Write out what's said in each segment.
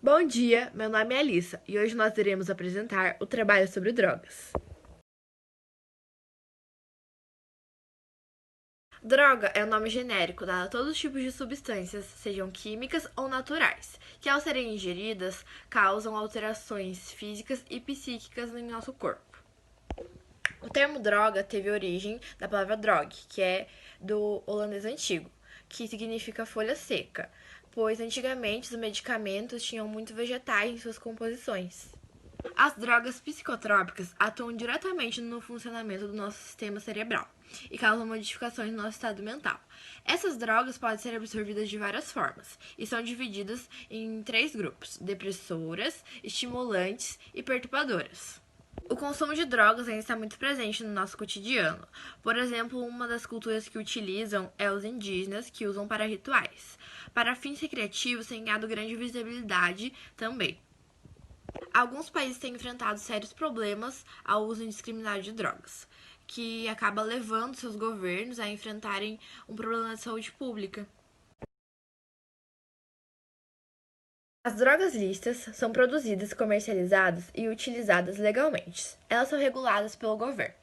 Bom dia, meu nome é Alissa e hoje nós iremos apresentar o trabalho sobre drogas. Droga é um nome genérico dado a todos os tipos de substâncias, sejam químicas ou naturais, que ao serem ingeridas causam alterações físicas e psíquicas em nosso corpo. O termo droga teve origem da palavra drog, que é do holandês antigo, que significa folha seca, pois antigamente os medicamentos tinham muito vegetais em suas composições. As drogas psicotrópicas atuam diretamente no funcionamento do nosso sistema cerebral e causam modificações no nosso estado mental. Essas drogas podem ser absorvidas de várias formas e são divididas em três grupos: depressoras, estimulantes e perturbadoras. O consumo de drogas ainda está muito presente no nosso cotidiano. Por exemplo, uma das culturas que utilizam é os indígenas, que usam para rituais. Para fins recreativos, tem ganhado grande visibilidade também. Alguns países têm enfrentado sérios problemas ao uso indiscriminado de drogas, que acaba levando seus governos a enfrentarem um problema de saúde pública. As drogas lícitas são produzidas, comercializadas e utilizadas legalmente. Elas são reguladas pelo governo.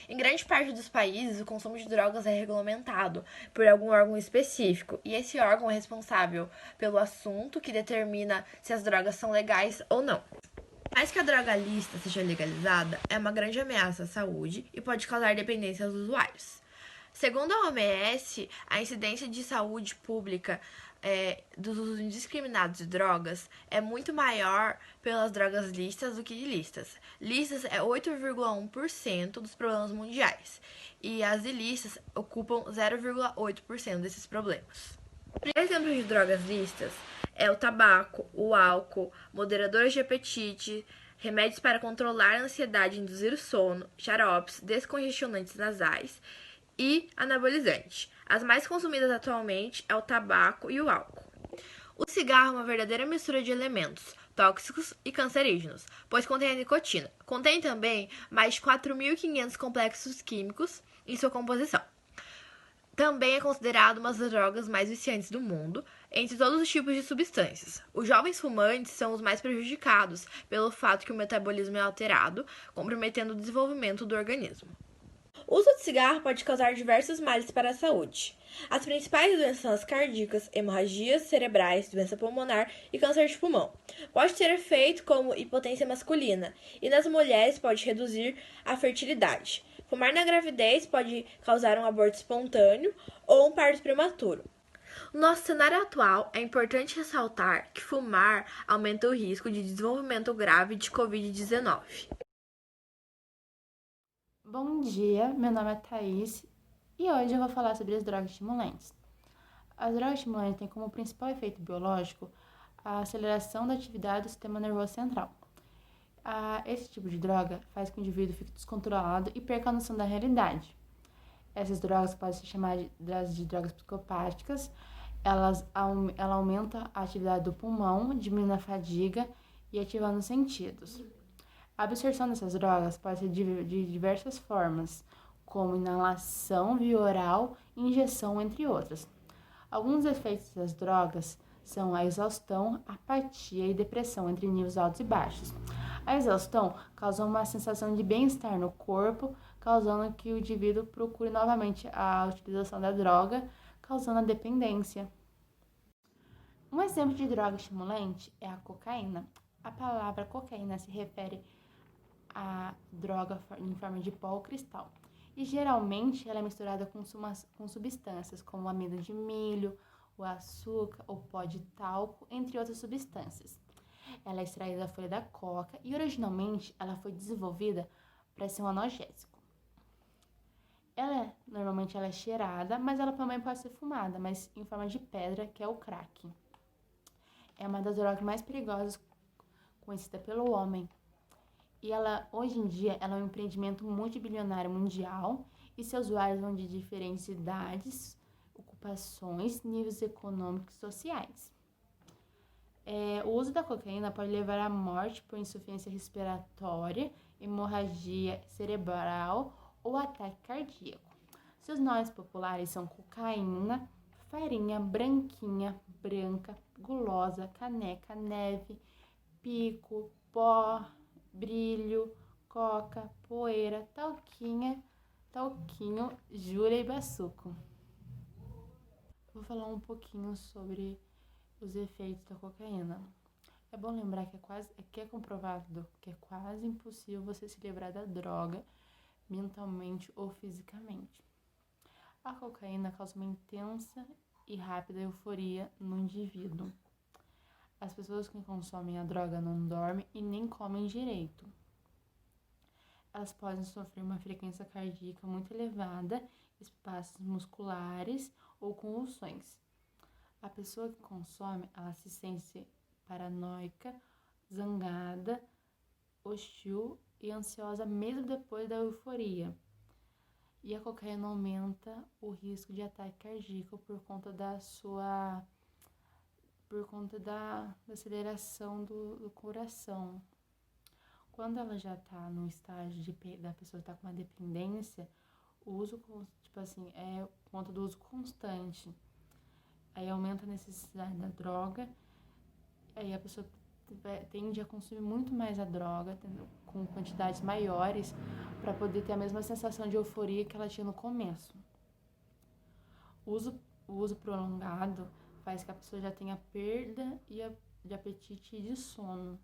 Em grande parte dos países, o consumo de drogas é regulamentado por algum órgão específico, e esse órgão é responsável pelo assunto que determina se as drogas são legais ou não. Mais que a droga lícita seja legalizada, é uma grande ameaça à saúde e pode causar dependência aos usuários. Segundo a OMS, a incidência de saúde pública dos usos indiscriminados de drogas é muito maior pelas drogas lícitas do que ilícitas. Lícitas é 8,1% dos problemas mundiais e as ilícitas ocupam 0,8% desses problemas. Exemplos de drogas lícitas é o tabaco, o álcool, moderadores de apetite, remédios para controlar a ansiedade e induzir o sono, xaropes, descongestionantes nasais e anabolizante. As mais consumidas atualmente é o tabaco e o álcool. O cigarro é uma verdadeira mistura de elementos tóxicos e cancerígenos, pois contém a nicotina. Contém também mais de 4.500 complexos químicos em sua composição. Também é considerado uma das drogas mais viciantes do mundo, entre todos os tipos de substâncias. Os jovens fumantes são os mais prejudicados pelo fato que o metabolismo é alterado, comprometendo o desenvolvimento do organismo. O uso de cigarro pode causar diversos males para a saúde. As principais doenças são as cardíacas, hemorragias cerebrais, doença pulmonar e câncer de pulmão. Pode ter efeito como hipotensão masculina e nas mulheres pode reduzir a fertilidade. Fumar na gravidez pode causar um aborto espontâneo ou um parto prematuro. No nosso cenário atual, é importante ressaltar que fumar aumenta o risco de desenvolvimento grave de Covid-19. Bom dia, meu nome é Thaís e hoje eu vou falar sobre as drogas estimulantes. As drogas estimulantes têm como principal efeito biológico a aceleração da atividade do sistema nervoso central. Esse tipo de droga faz com que o indivíduo fique descontrolado e perca a noção da realidade. Essas drogas podem ser chamadas de drogas psicopáticas. Ela aumenta a atividade do pulmão, diminui a fadiga e ativando os sentidos. A absorção dessas drogas pode ser de diversas formas, como inalação via oral e injeção, entre outras. Alguns efeitos das drogas são a exaustão, apatia e depressão entre níveis altos e baixos. A exaustão causa uma sensação de bem-estar no corpo, causando que o indivíduo procure novamente a utilização da droga, causando a dependência. Um exemplo de droga estimulante é a cocaína. A palavra cocaína se refere a droga em forma de pó ou cristal. E geralmente ela é misturada com substâncias como o amido de milho, o açúcar, o pó de talco, entre outras substâncias. Ela é extraída da folha da coca e originalmente ela foi desenvolvida para ser um analgésico. Normalmente ela é cheirada, mas ela também pode ser fumada, mas em forma de pedra, que é o crack. É uma das drogas mais perigosas conhecida pelo homem. E hoje em dia, ela é um empreendimento multibilionário mundial e seus usuários vão de diferentes idades, ocupações, níveis econômicos e sociais. O uso da cocaína pode levar à morte por insuficiência respiratória, hemorragia cerebral ou ataque cardíaco. Seus nomes populares são cocaína, farinha, branquinha, branca, gulosa, caneca, neve, pico, pó, brilho, coca, poeira, talquinho, jura e baçuco. Vou falar um pouquinho sobre os efeitos da cocaína. É bom lembrar que é comprovado que é quase impossível você se livrar da droga mentalmente ou fisicamente. A cocaína causa uma intensa e rápida euforia no indivíduo. As pessoas que consomem a droga não dormem e nem comem direito. Elas podem sofrer uma frequência cardíaca muito elevada, espasmos musculares ou convulsões. A pessoa que consome, ela se sente paranoica, zangada, hostil e ansiosa mesmo depois da euforia. E a cocaína aumenta o risco de ataque cardíaco por conta da aceleração do coração. Quando ela já está no estágio da pessoa estar com uma dependência, o uso, tipo assim, é por conta do uso constante. Aí aumenta a necessidade da droga, aí a pessoa tende a consumir muito mais a droga, com quantidades maiores, para poder ter a mesma sensação de euforia que ela tinha no começo. O uso prolongado faz que a pessoa já tenha perda de apetite e de sono.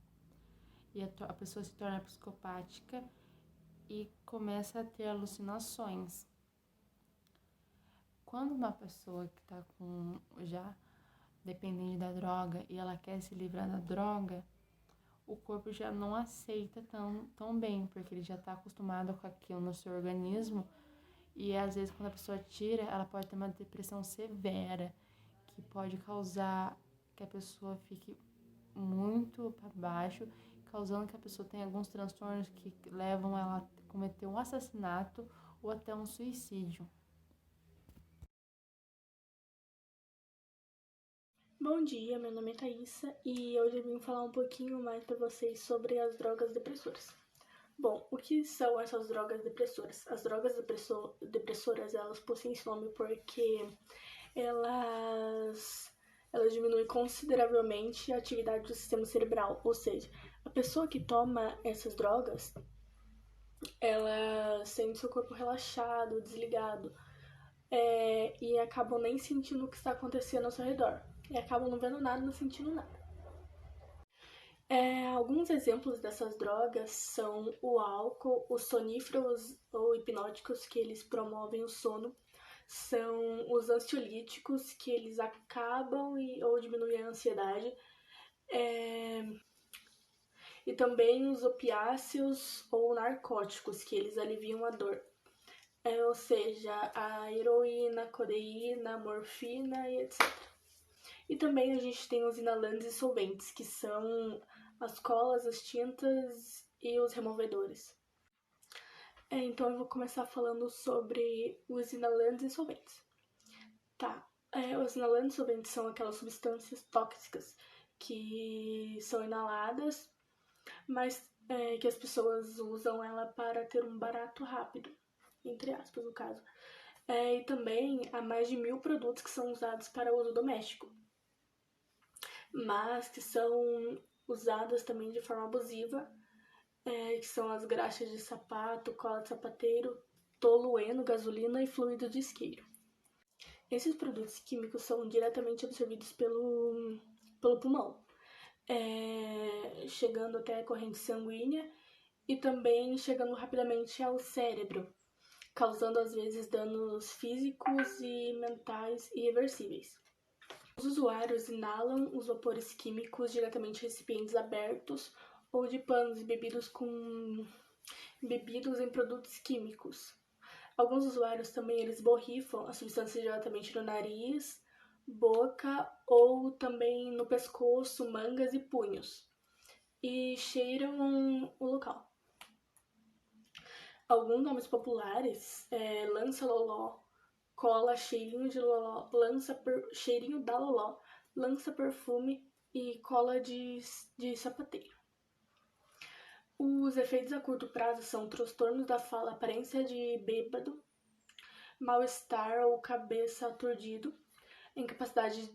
E a pessoa se torna psicopática e começa a ter alucinações. Quando uma pessoa que está já dependente da droga e ela quer se livrar da droga, o corpo já não aceita tão bem, porque ele já está acostumado com aquilo no seu organismo. E às vezes quando a pessoa tira, ela pode ter uma depressão severa, que pode causar que a pessoa fique muito para baixo, causando que a pessoa tenha alguns transtornos que levam ela a cometer um assassinato ou até um suicídio. Bom dia, meu nome é Thaisa e hoje eu vim falar um pouquinho mais para vocês sobre as drogas depressoras. Bom, o que são essas drogas depressoras? As drogas depressoras, elas possuem esse nome porque elas diminuem consideravelmente a atividade do sistema cerebral, ou seja, a pessoa que toma essas drogas, ela sente seu corpo relaxado, desligado, e acabam nem sentindo o que está acontecendo ao seu redor. E acabam não vendo nada, não sentindo nada. Alguns exemplos dessas drogas são o álcool, os soníferos ou hipnóticos, que eles promovem o sono, são os ansiolíticos, que eles acabam ou diminuem a ansiedade, e também os opiáceos ou narcóticos, que eles aliviam a dor. Ou seja, a heroína, a codeína, a morfina e etc. E também a gente tem os inalantes e solventes, que são as colas, as tintas e os removedores. Então eu vou começar falando sobre os inalantes e solventes. Tá, os inalantes e solventes são aquelas substâncias tóxicas que são inaladas, mas que as pessoas usam ela para ter um barato rápido, entre aspas, no caso. E também há mais de 1000 produtos que são usados para uso doméstico, mas que são usadas também de forma abusiva, que são as graxas de sapato, cola de sapateiro, tolueno, gasolina e fluido de isqueiro. Esses produtos químicos são diretamente absorvidos pelo pulmão, chegando até a corrente sanguínea e também chegando rapidamente ao cérebro, causando às vezes danos físicos e mentais irreversíveis. Os usuários inalam os vapores químicos diretamente em recipientes abertos ou de panos bebidos em produtos químicos. Alguns usuários também eles borrifam a substância diretamente no nariz, boca ou também no pescoço, mangas e punhos, e cheiram o local. Alguns nomes populares, lança-loló, cola, cheirinho de loló, cheirinho da loló, lança-perfume e cola de sapateiro. Os efeitos a curto prazo são transtornos da fala, aparência de bêbado, mal-estar ou cabeça aturdido, incapacidade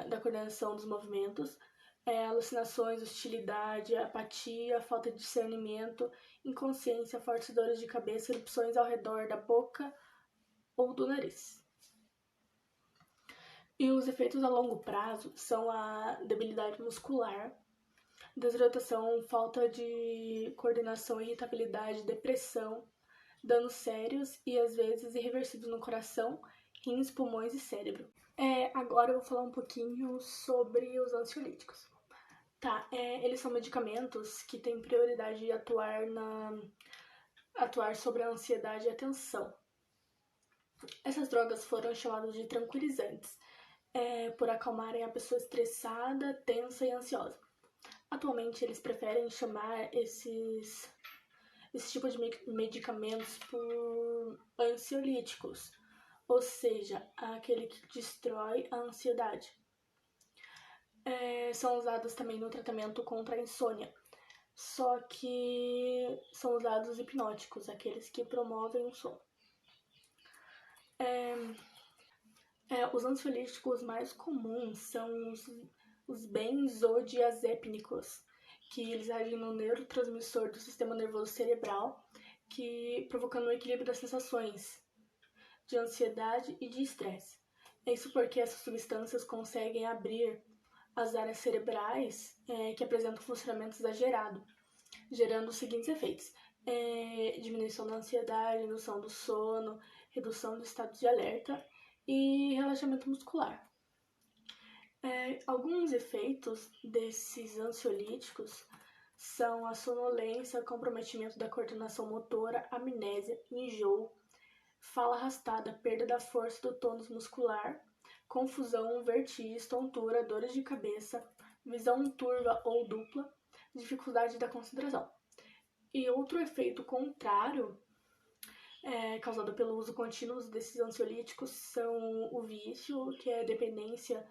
da coordenação dos movimentos, alucinações, hostilidade, apatia, falta de discernimento, inconsciência, fortes dores de cabeça, erupções ao redor da boca ou do nariz. E os efeitos a longo prazo são a debilidade muscular, desidratação, falta de coordenação, irritabilidade, depressão, danos sérios e às vezes irreversíveis no coração, rins, pulmões e cérebro. Agora eu vou falar um pouquinho sobre os ansiolíticos. Eles são medicamentos que têm prioridade de atuar sobre a ansiedade e a tensão. Essas drogas foram chamadas de tranquilizantes, por acalmarem a pessoa estressada, tensa e ansiosa. Atualmente eles preferem chamar esse tipo de medicamentos por ansiolíticos, ou seja, aquele que destrói a ansiedade. São usados também no tratamento contra a insônia, só que são usados hipnóticos, aqueles que promovem o sono. Os ansiolíticos mais comuns são os benzodiazepínicos, que eles agem no neurotransmissor do sistema nervoso cerebral, provocando um equilíbrio das sensações de ansiedade e de estresse. Isso porque essas substâncias conseguem abrir as áreas cerebrais que apresentam funcionamento exagerado, gerando os seguintes efeitos: diminuição da ansiedade, indução do sono, redução do estado de alerta e relaxamento muscular. Alguns efeitos desses ansiolíticos são a sonolência, comprometimento da coordenação motora, amnésia, enjoo, fala arrastada, perda da força do tônus muscular, confusão, vertigem, tontura, dores de cabeça, visão turva ou dupla, dificuldade da concentração. E outro efeito contrário causado pelo uso contínuo desses ansiolíticos são o vício, que é a dependência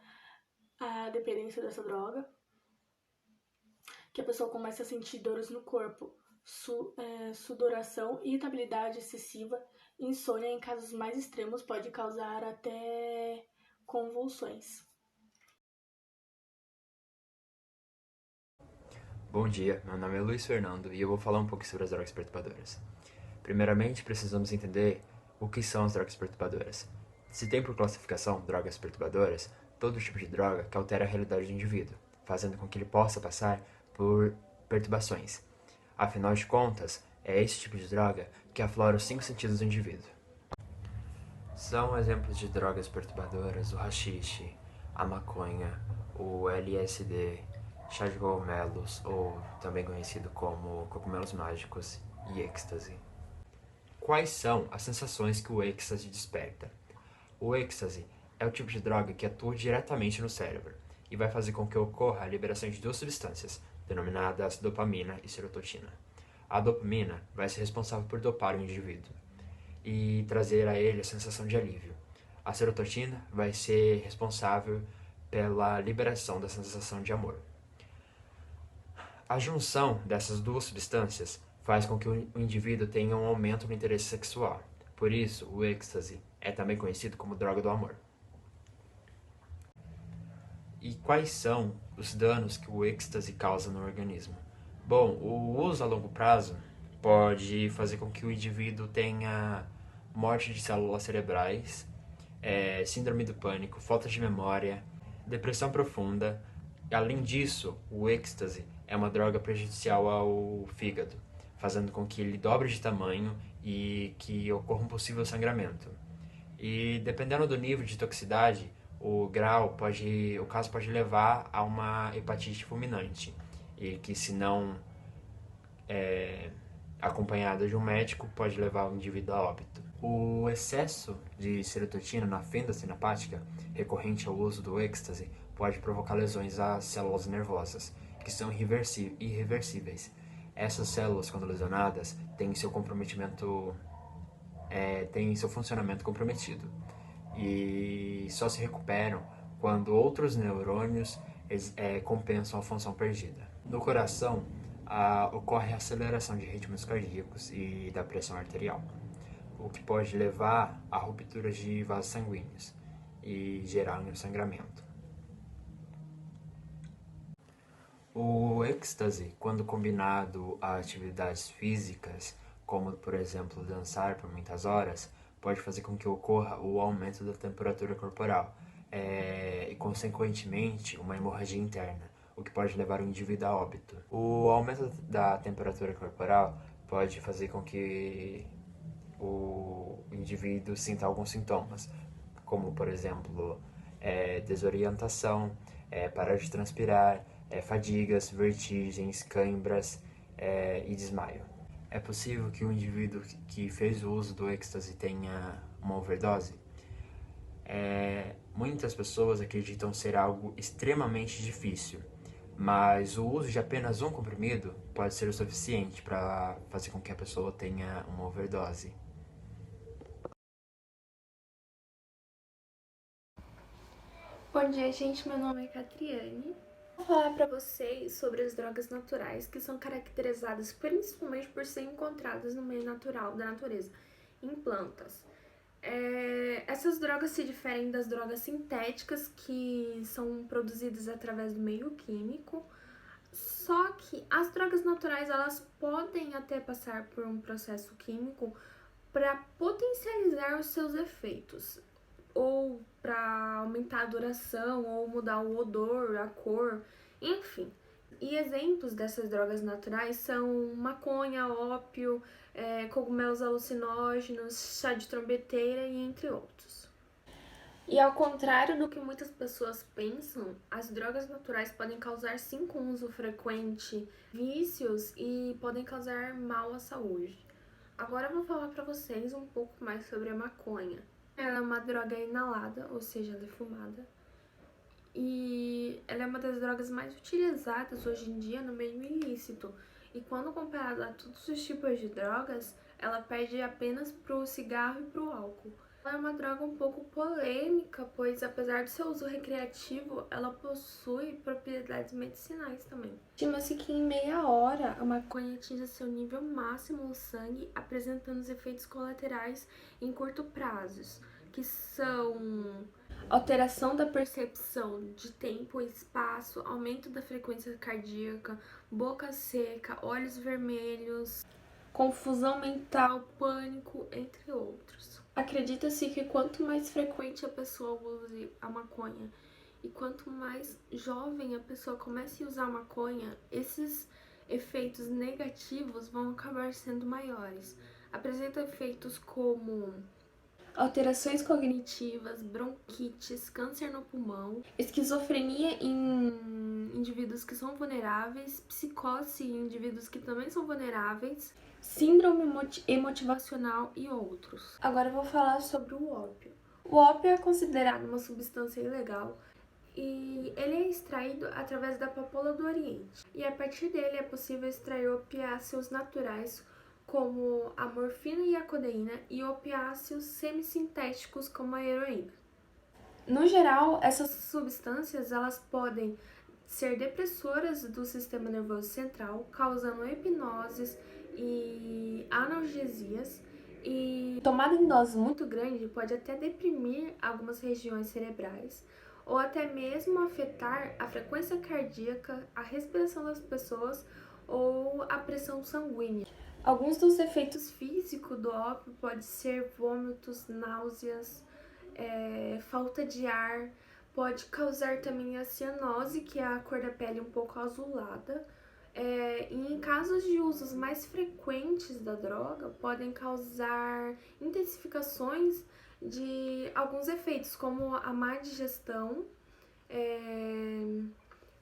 dessa droga, que a pessoa começa a sentir dores no corpo, sudoração, irritabilidade excessiva, insônia, em casos mais extremos pode causar até convulsões. Bom dia, meu nome é Luiz Fernando e eu vou falar um pouco sobre as drogas perturbadoras. Primeiramente, precisamos entender o que são as drogas perturbadoras. Se tem por classificação drogas perturbadoras, todo tipo de droga que altera a realidade do indivíduo, fazendo com que ele possa passar por perturbações. Afinal de contas, é esse tipo de droga que aflora os 5 sentidos do indivíduo. São exemplos de drogas perturbadoras o haxixe, a maconha, o LSD, chá de cogumelos, ou também conhecido como cogumelos mágicos, e êxtase. Quais são as sensações que o êxtase desperta? O êxtase é o tipo de droga que atua diretamente no cérebro e vai fazer com que ocorra a liberação de 2 substâncias, denominadas dopamina e serotonina. A dopamina vai ser responsável por dopar o indivíduo e trazer a ele a sensação de alívio. A serotonina vai ser responsável pela liberação da sensação de amor. A junção dessas 2 substâncias faz com que o indivíduo tenha um aumento no interesse sexual. Por isso, o êxtase é também conhecido como droga do amor. E quais são os danos que o êxtase causa no organismo? Bom, o uso a longo prazo pode fazer com que o indivíduo tenha morte de células cerebrais, síndrome do pânico, falta de memória, depressão profunda. Além disso, o êxtase é uma droga prejudicial ao fígado, fazendo com que ele dobre de tamanho e que ocorra um possível sangramento. E dependendo do nível de toxicidade, o caso pode levar a uma hepatite fulminante, e que, se não acompanhada de um médico, pode levar o indivíduo a óbito. O excesso de serotonina na fenda sinapática, recorrente ao uso do êxtase, pode provocar lesões às células nervosas, que são irreversíveis. Essas células, quando lesionadas, têm seu funcionamento comprometido e só se recuperam quando outros neurônios compensam a função perdida. No coração, ocorre a aceleração de ritmos cardíacos e da pressão arterial, o que pode levar a rupturas de vasos sanguíneos e gerar um sangramento. O êxtase, quando combinado a atividades físicas, como por exemplo dançar por muitas horas, pode fazer com que ocorra o aumento da temperatura corporal e, consequentemente, uma hemorragia interna, o que pode levar o indivíduo a óbito. O aumento da temperatura corporal pode fazer com que o indivíduo sinta alguns sintomas, como por exemplo desorientação, parar de transpirar, fadigas, vertigens, câimbras e desmaio. É possível que o indivíduo que fez o uso do êxtase tenha uma overdose? Muitas pessoas acreditam ser algo extremamente difícil, mas o uso de apenas um comprimido pode ser o suficiente para fazer com que a pessoa tenha uma overdose. Bom dia, gente. Meu nome é Catriane. Vou falar para vocês sobre as drogas naturais, que são caracterizadas principalmente por serem encontradas no meio natural da natureza, em plantas. Essas drogas se diferem das drogas sintéticas, que são produzidas através do meio químico. Só que as drogas naturais, elas podem até passar por um processo químico para potencializar os seus efeitos, ou para aumentar a duração, ou mudar o odor, a cor, enfim. E exemplos dessas drogas naturais são maconha, ópio, cogumelos alucinógenos, chá de trombeteira e entre outros. E ao contrário do que muitas pessoas pensam, as drogas naturais podem causar, sim, com uso frequente, vícios e podem causar mal à saúde. Agora eu vou falar para vocês um pouco mais sobre a maconha. Ela é uma droga inalada, ou seja, defumada. E ela é uma das drogas mais utilizadas hoje em dia no meio ilícito. E quando comparada a todos os tipos de drogas, ela perde apenas pro cigarro e pro álcool. Ela é uma droga um pouco polêmica, pois apesar do seu uso recreativo, ela possui propriedades medicinais também. Estima-se que em meia hora a maconha atinge seu nível máximo no sangue, apresentando os efeitos colaterais em curto prazo, que são alteração da percepção de tempo e espaço, aumento da frequência cardíaca, boca seca, olhos vermelhos, confusão mental, pânico, entre outros. Acredita-se que quanto mais frequente a pessoa use a maconha e quanto mais jovem a pessoa comece a usar a maconha, esses efeitos negativos vão acabar sendo maiores. Apresenta efeitos como alterações cognitivas, bronquites, câncer no pulmão, esquizofrenia em indivíduos que são vulneráveis, psicose em indivíduos que também são vulneráveis, síndrome emotivacional e outros. Agora eu vou falar sobre o ópio. O ópio é considerado uma substância ilegal e ele é extraído através da papoula do Oriente. E a partir dele é possível extrair opiáceos naturais, como a morfina e a codeína, e opiáceos semissintéticos, como a heroína. No geral, essas substâncias elas podem ser depressoras do sistema nervoso central, causando hipnoses e analgesias, e tomada em doses muito grandes pode até deprimir algumas regiões cerebrais, ou até mesmo afetar a frequência cardíaca, a respiração das pessoas ou a pressão sanguínea. Alguns dos efeitos físicos do ópio podem ser vômitos, náuseas, falta de ar, pode causar também a cianose, que é a cor da pele um pouco azulada. E em casos de usos mais frequentes da droga, podem causar intensificações de alguns efeitos, como a má digestão,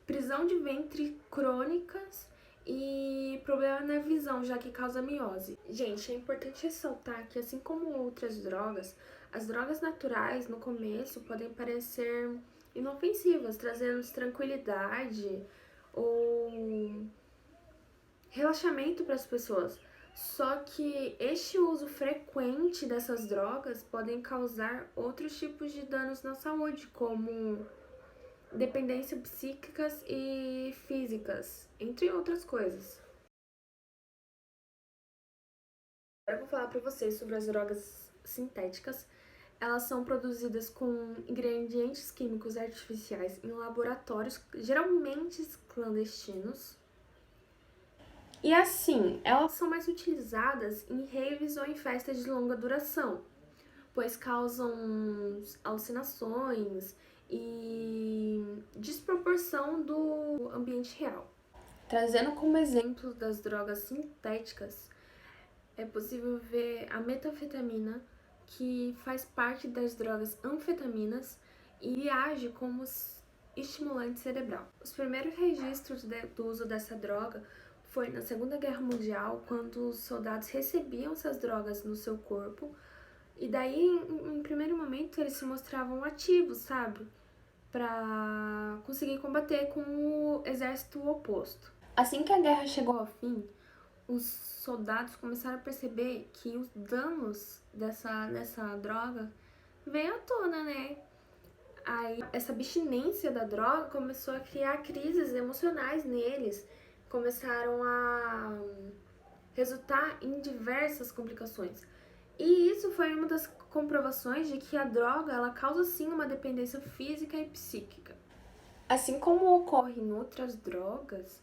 prisão de ventre crônicas e problema na visão, já que causa miose. Gente, é importante ressaltar que, assim como outras drogas, as drogas naturais, no começo, podem parecer inofensivas, trazendo tranquilidade ou relaxamento para as pessoas. Só que este uso frequente dessas drogas podem causar outros tipos de danos na saúde, como dependência psíquicas e físicas, entre outras coisas. Agora eu vou falar para vocês sobre as drogas sintéticas. Elas são produzidas com ingredientes químicos artificiais em laboratórios, geralmente clandestinos. E assim, elas são mais utilizadas em raves ou em festas de longa duração, pois causam alucinações e desproporção do ambiente real. Trazendo como exemplo das drogas sintéticas, é possível ver a metanfetamina, que faz parte das drogas anfetaminas e age como estimulante cerebral. Os primeiros registros do uso dessa droga foi na Segunda Guerra Mundial, quando os soldados recebiam essas drogas no seu corpo, e daí, em primeiro momento, eles se mostravam ativos, sabe? Para conseguir combater com o exército oposto. Assim que a guerra chegou ao fim, os soldados começaram a perceber que os danos dessa droga veio à tona, né? Aí essa abstinência da droga começou a criar crises emocionais neles, começaram a resultar em diversas complicações. E isso foi uma das comprovações de que a droga ela causa sim uma dependência física e psíquica. Assim como ocorre em outras drogas,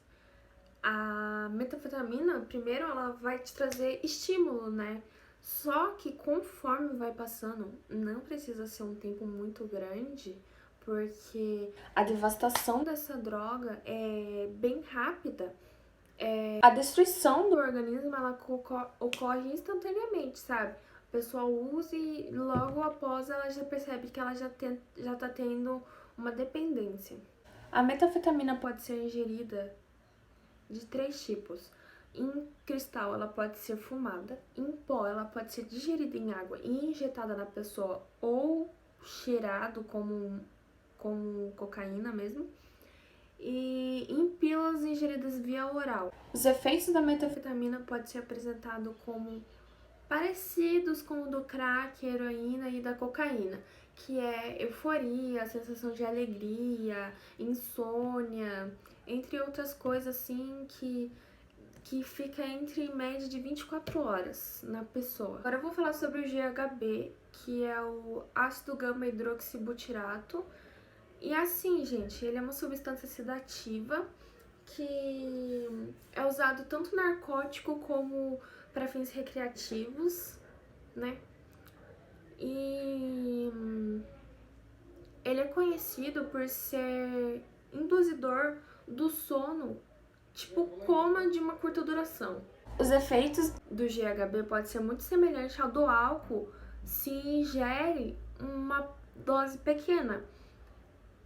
a metanfetamina, primeiro, ela vai te trazer estímulo, né? Só que conforme vai passando, não precisa ser um tempo muito grande, porque a devastação dessa droga é bem rápida. A destruição do organismo, ela ocorre instantaneamente, sabe? A pessoa usa e logo após ela já percebe que ela já tá tendo uma dependência. A metanfetamina pode ser ingerida de 3 tipos. Em cristal, ela pode ser fumada. Em pó, ela pode ser digerida em água e injetada na pessoa ou cheirado como cocaína mesmo. E em pílulas ingeridas via oral. Os efeitos da metanfetamina podem ser apresentados como parecidos com o do crack, heroína e da cocaína, que é euforia, sensação de alegria, insônia, entre outras coisas assim que fica entre média de 24 horas na pessoa. Agora eu vou falar sobre o GHB, que é o ácido gama-hidroxibutirato. E assim, gente, ele é uma substância sedativa que é usado tanto narcótico como para fins recreativos, né? E ele é conhecido por ser induzidor do sono, tipo coma de uma curta duração. Os efeitos do GHB podem ser muito semelhantes ao do álcool se ingere uma dose pequena.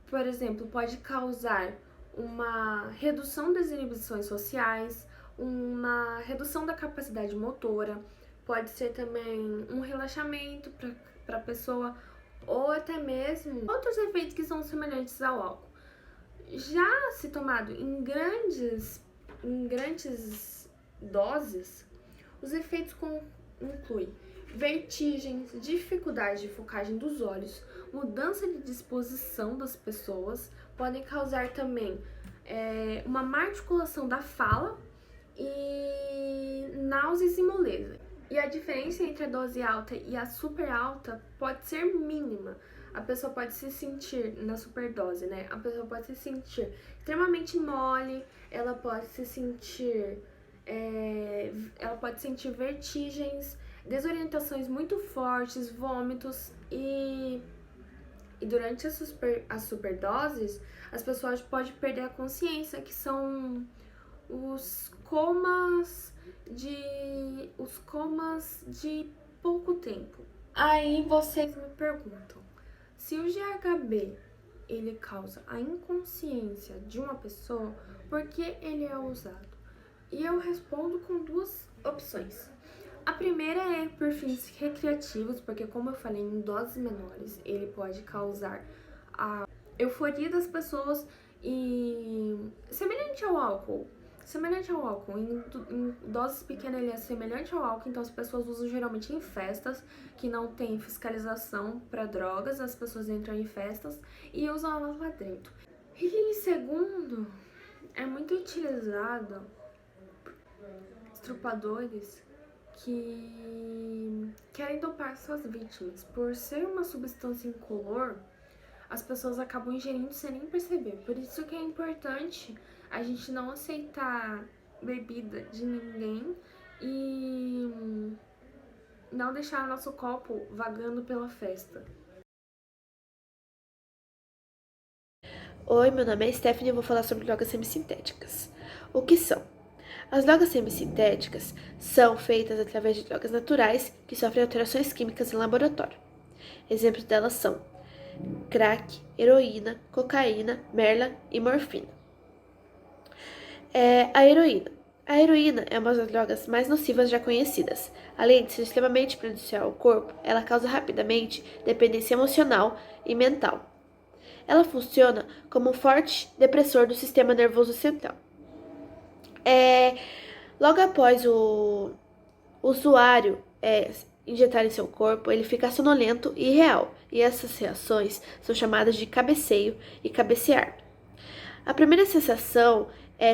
Por exemplo, pode causar uma redução das inibições sociais, uma redução da capacidade motora, pode ser também um relaxamento para a pessoa, ou até mesmo outros efeitos que são semelhantes ao álcool. Já se tomado em grandes doses, os efeitos incluem vertigens, dificuldade de focagem dos olhos, mudança de disposição das pessoas, podem causar também uma má articulação da fala e náuseas e moleza. E a diferença entre a dose alta e a super alta pode ser mínima. A pessoa pode se sentir, na superdose, né? A pessoa pode se sentir extremamente mole, ela pode se sentir, ela pode sentir vertigens, desorientações muito fortes, vômitos e durante as superdoses, as pessoas podem perder a consciência, que são os comas de pouco tempo. Aí vocês me perguntam, se o GHB ele causa a inconsciência de uma pessoa, por que ele é usado? E eu respondo com 2 opções. A primeira é por fins recreativos, porque como eu falei, em doses menores, ele pode causar a euforia das pessoas e semelhante ao álcool. Em doses pequenas ele é semelhante ao álcool, então as pessoas usam geralmente em festas que não tem fiscalização para drogas, as pessoas entram em festas e usam elas lá dentro. E em segundo, é muito utilizado por estrupadores que querem dopar suas vítimas. Por ser uma substância incolor, as pessoas acabam ingerindo sem nem perceber. Por isso que é importante a gente não aceitar bebida de ninguém e não deixar nosso copo vagando pela festa. Oi, meu nome é Stephanie e eu vou falar sobre drogas semissintéticas. O que são? As drogas semissintéticas são feitas através de drogas naturais que sofrem alterações químicas em laboratório. Exemplos delas são crack, heroína, cocaína, merla e morfina. A heroína. A heroína é uma das drogas mais nocivas já conhecidas. Além de ser extremamente prejudicial ao corpo, ela causa rapidamente dependência emocional e mental. Ela funciona como um forte depressor do sistema nervoso central. Logo após o usuário injetar em seu corpo, ele fica sonolento e irreal, e essas reações são chamadas de cabeceio e cabecear. A primeira sensação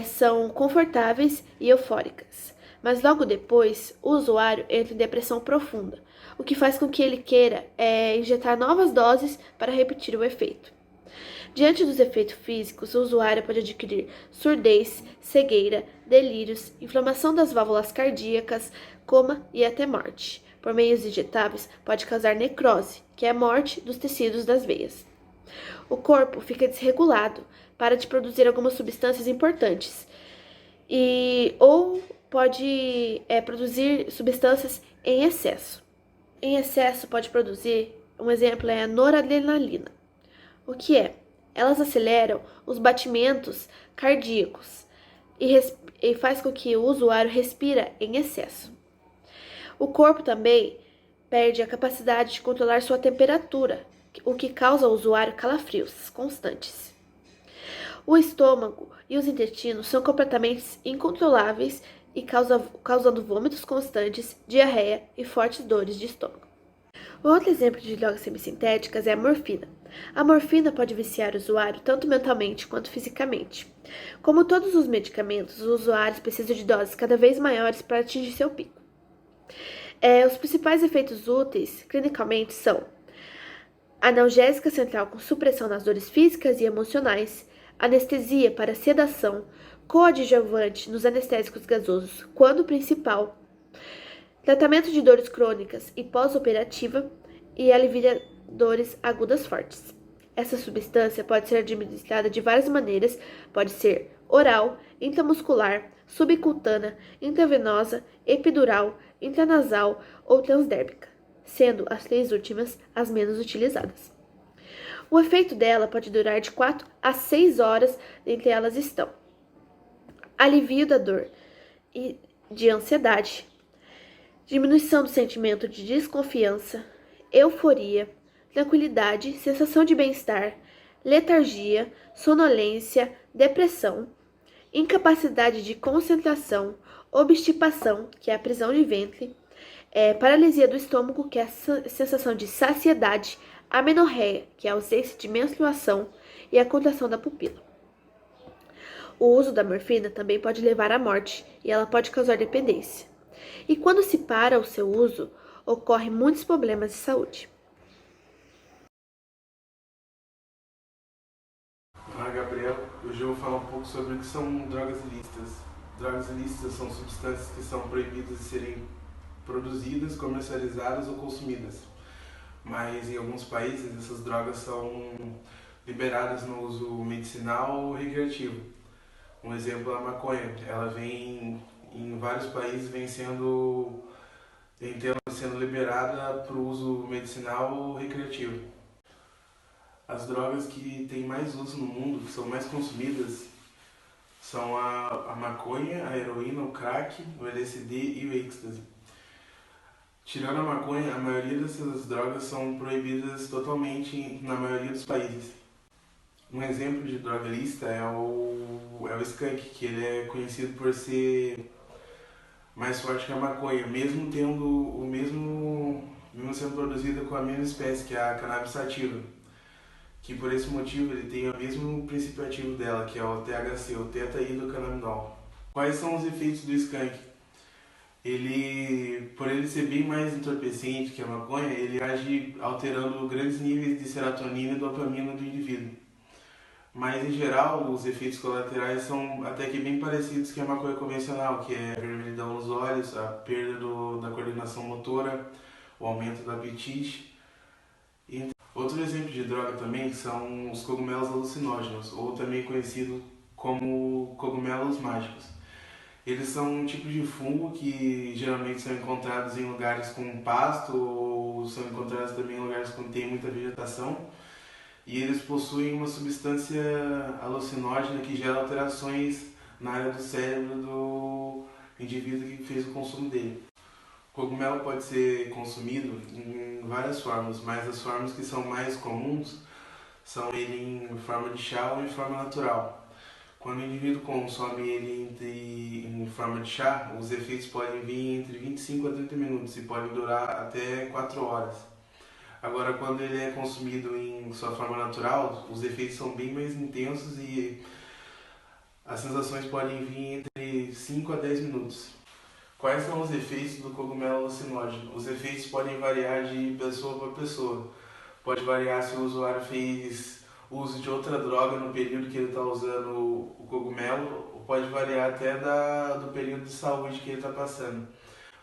são confortáveis e eufóricas, mas logo depois o usuário entra em depressão profunda, o que faz com que ele queira injetar novas doses para repetir o efeito. Diante dos efeitos físicos, o usuário pode adquirir surdez, cegueira, delírios, inflamação das válvulas cardíacas, coma e até morte. Por meios injetáveis, pode causar necrose, que é a morte dos tecidos das veias. O corpo fica desregulado, para de produzir algumas substâncias importantes, ou pode produzir substâncias em excesso. Em excesso pode produzir, um exemplo é a noradrenalina. O que é? Elas aceleram os batimentos cardíacos e faz com que o usuário respira em excesso. O corpo também perde a capacidade de controlar sua temperatura, o que causa ao usuário calafrios constantes. O estômago e os intestinos são completamente incontroláveis e causando vômitos constantes, diarreia e fortes dores de estômago. Outro exemplo de drogas semissintéticas é a morfina. A morfina pode viciar o usuário tanto mentalmente quanto fisicamente. Como todos os medicamentos, os usuários precisam de doses cada vez maiores para atingir seu pico. Os principais efeitos úteis, clinicamente, são analgésica central com supressão nas dores físicas e emocionais, anestesia para sedação, coadjuvante nos anestésicos gasosos, quando principal, tratamento de dores crônicas e pós-operativa e alivia dores agudas fortes. Essa substância pode ser administrada de várias maneiras, pode ser oral, intramuscular, subcutânea, intravenosa, epidural, intranasal ou transdérmica, sendo as três últimas as menos utilizadas. O efeito dela pode durar de 4 a 6 horas, entre elas estão alívio da dor e de ansiedade, diminuição do sentimento de desconfiança, euforia, tranquilidade, sensação de bem-estar, letargia, sonolência, depressão, incapacidade de concentração, obstipação, que é a prisão de ventre, paralisia do estômago, que é a sensação de saciedade, amenorreia, que é a ausência de menstruação, e a contração da pupila. O uso da morfina também pode levar à morte e ela pode causar dependência. E quando se para o seu uso, ocorrem muitos problemas de saúde. Olá, Gabriel. Hoje eu vou falar um pouco sobre o que são drogas ilícitas. Drogas ilícitas são substâncias que são proibidas de serem produzidas, comercializadas ou consumidas. Mas em alguns países essas drogas são liberadas no uso medicinal ou recreativo. Um exemplo é a maconha. Ela vem em vários países sendo liberada para o uso medicinal ou recreativo. As drogas que têm mais uso no mundo, que são mais consumidas, são a maconha, a heroína, o crack, o LSD e o êxtase. Tirando a maconha, a maioria dessas drogas são proibidas totalmente na maioria dos países. Um exemplo de droga ilícita é o skunk, que ele é conhecido por ser mais forte que a maconha, mesmo sendo produzida com a mesma espécie, que é a cannabis sativa, que por esse motivo ele tem o mesmo princípio ativo dela, que é o THC, o tetrahidrocannabinol. Quais são os efeitos do skunk? Por ele ser bem mais entorpecente que a maconha, ele age alterando grandes níveis de serotonina e dopamina do indivíduo. Mas, em geral, os efeitos colaterais são até que bem parecidos que a maconha convencional, que é a vermelhidão nos olhos, a perda da coordenação motora, o aumento do apetite. Outro exemplo de droga também são os cogumelos alucinógenos, ou também conhecido como cogumelos mágicos. Eles são um tipo de fungo que geralmente são encontrados em lugares com pasto ou são encontrados também em lugares onde tem muita vegetação. E eles possuem uma substância alucinógena que gera alterações na área do cérebro do indivíduo que fez o consumo dele. O cogumelo pode ser consumido em várias formas, mas as formas que são mais comuns são ele em forma de chá ou em forma natural. Quando o indivíduo consome ele em forma de chá, os efeitos podem vir entre 25 a 30 minutos e podem durar até 4 horas. Agora, quando ele é consumido em sua forma natural, os efeitos são bem mais intensos e as sensações podem vir entre 5 a 10 minutos. Quais são os efeitos do cogumelo alucinógeno? Os efeitos podem variar de pessoa para pessoa. Pode variar se o usuário fez uso de outra droga no período que ele está usando o cogumelo, ou pode variar até do período de saúde que ele está passando.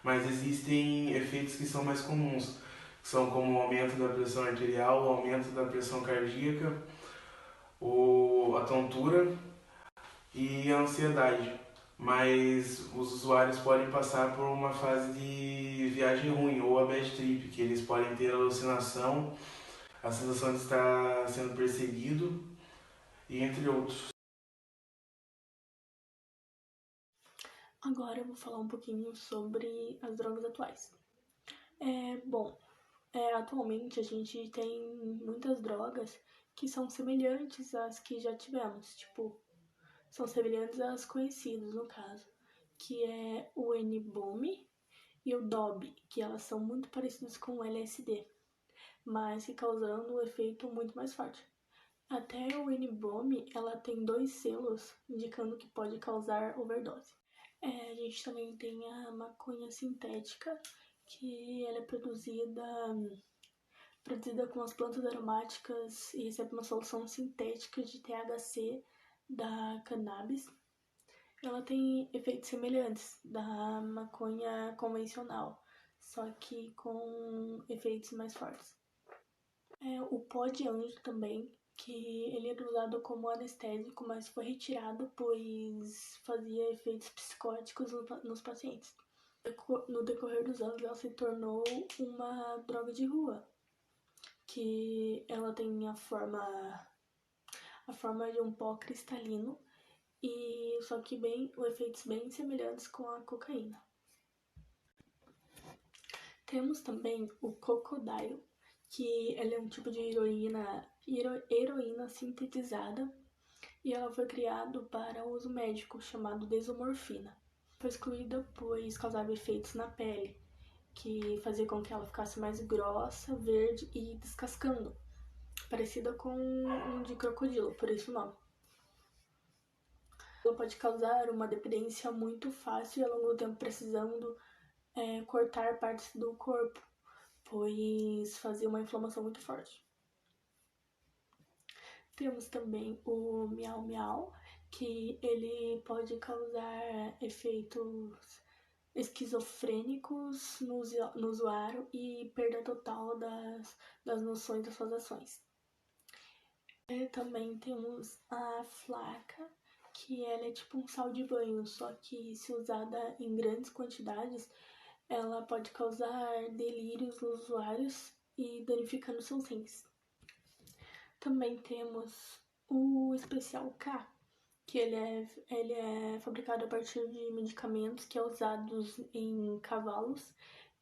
Mas existem efeitos que são mais comuns, que são como o aumento da pressão arterial, o aumento da pressão cardíaca, a tontura e a ansiedade. Mas os usuários podem passar por uma fase de viagem ruim ou a bad trip, que eles podem ter alucinação, a sensação de estar sendo perseguido e entre outros. Agora eu vou falar um pouquinho sobre as drogas atuais. Atualmente a gente tem muitas drogas que são semelhantes às que já tivemos, são semelhantes às conhecidas no caso, que é o N-Bome e o DOB, que elas são muito parecidas com o LSD, mas que causando um efeito muito mais forte. Até o N-Bome, ela tem 2 selos indicando que pode causar overdose. A gente também tem a maconha sintética, que ela é produzida com as plantas aromáticas e recebe uma solução sintética de THC da cannabis. Ela tem efeitos semelhantes da maconha convencional, só que com efeitos mais fortes. O pó de anjo também, que ele era usado como anestésico, mas foi retirado pois fazia efeitos psicóticos nos pacientes. No decorrer dos anos, ela se tornou uma droga de rua, que ela tem a forma de um pó cristalino, e só que efeitos bem semelhantes com a cocaína. Temos também o crocodile, que ele é um tipo de heroína sintetizada, e ela foi criada para uso médico, chamado desomorfina. Foi excluída pois causava efeitos na pele, que fazia com que ela ficasse mais grossa, verde e descascando, parecida com um de crocodilo, por isso o nome. Ela pode causar uma dependência muito fácil e ao longo do tempo precisando cortar partes do corpo, pois fazia uma inflamação muito forte. Temos também o miau miau, que ele pode causar efeitos esquizofrênicos no usuário e perda total das noções das suas ações. Também temos a flaca, que ela é tipo um sal de banho, só que se usada em grandes quantidades, ela pode causar delírios nos usuários e danificando seus rins. Também temos o especial K, que ele é fabricado a partir de medicamentos que são usados em cavalos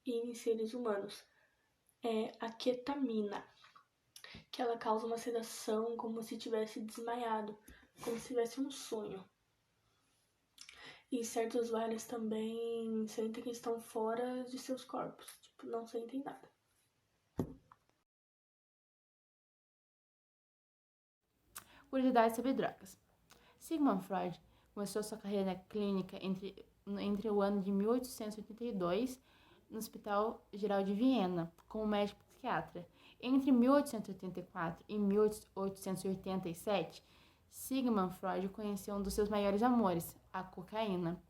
e em seres humanos. É a ketamina, que ela causa uma sedação como se tivesse desmaiado, como se tivesse um sonho. E certos usuários também sentem que estão fora de seus corpos, não sentem nada. Curiosidades sobre drogas. Sigmund Freud Começou sua carreira clínica entre o ano de 1882 no Hospital Geral de Viena, como médico psiquiatra. Entre 1884 e 1887, Sigmund Freud conheceu um dos seus maiores amores, a cocaína.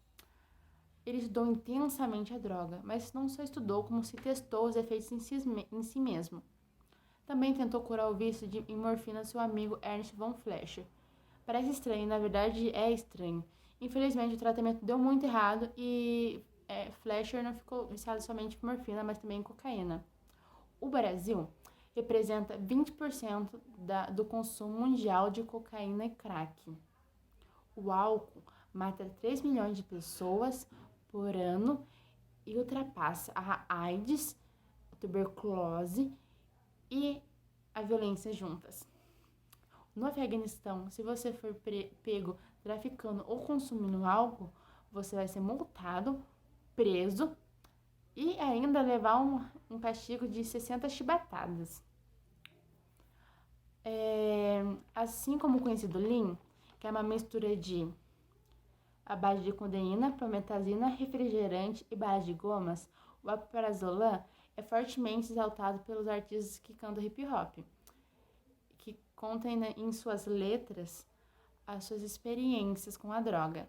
Ele estudou intensamente a droga, mas não só estudou, como se testou os efeitos em si mesmo. Também tentou curar o vício em morfina do seu amigo Ernst von Fleischer. Parece estranho, na verdade é estranho. Infelizmente o tratamento deu muito errado e Fleischer não ficou viciado somente em morfina, mas também em cocaína. O Brasil representa 20% do consumo mundial de cocaína e crack. O álcool mata 3 milhões de pessoas por ano e ultrapassa a AIDS, a tuberculose e a violência juntas. No Afeganistão, se você for pego traficando ou consumindo álcool, você vai ser multado, preso e ainda levar um castigo de 60 chibatadas. Assim como o conhecido Lean, que é uma mistura à base de codeína, prometazina, refrigerante e base de gomas, o alprazolam é fortemente exaltado pelos artistas que cantam hip hop, que contem em suas letras as suas experiências com a droga.